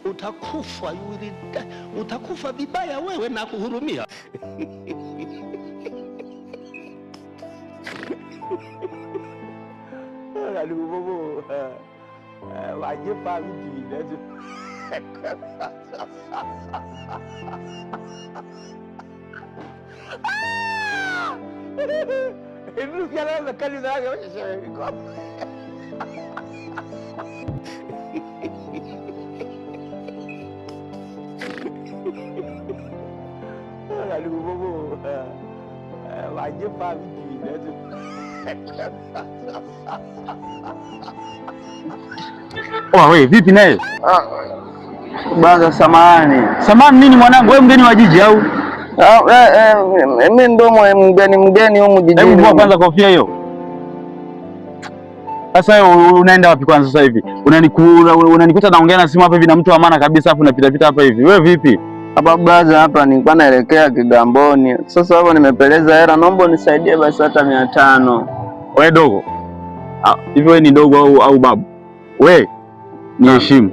utakufa, utakufa vibaya wewe na kuhurumia. Aduh, wajib pagi dah tu. Ini sekarang sekali lagi macam saya kau. Aduh, wajib pagi dah tu. Wewe vipi naye? Baza samani. Samani nini mwanangu? Wewe mgeni wa jiji au? Mimi ndo mgeni humu jijini. Hebu vua kwanza kofia hiyo. Sasa wewe unaenda wapi kwanza sasa hivi? Unanikuta naongea na simu hapa hivi na mtu wa maana kabisa, afu unapita pita hapa hivi. Wewe vipi? Hapa baza hapa nilikuwa naelekea Kigamboni. Sasa hapo nimepeleza hela, naomba unisaidie basi hata 500. Wewe dogo. Hivi wewe ni dogo au babu? Wewe ni heshimu.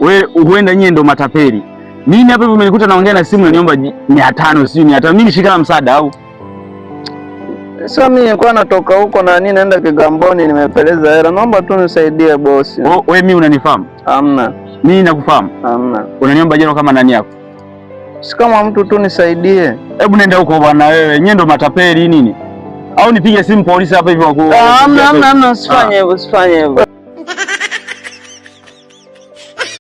Wewe huenda nyie ndo matapeli. Mimi hapa hivi umenikuta naongea na simu niomba 500 sio 500. Mimi nishika msaada au? Sasa mimi nilikuwa natoka huko na nini naenda Kigamboni nimepeleza hela. Naomba tu nisaidie bosi. Wewe mimi unanifahamu? Hamna. Mimi nakufahamu? Hamna. Unaniomba jeno kama nani yako? Si kama mtu tu nisaidie. Hebu nenda huko bwana wewe. Nyie ndo matapeli nini? Au nipige simu polisi hapa hivi wako? Hamna, usifanye hivyo, usifanye hivyo.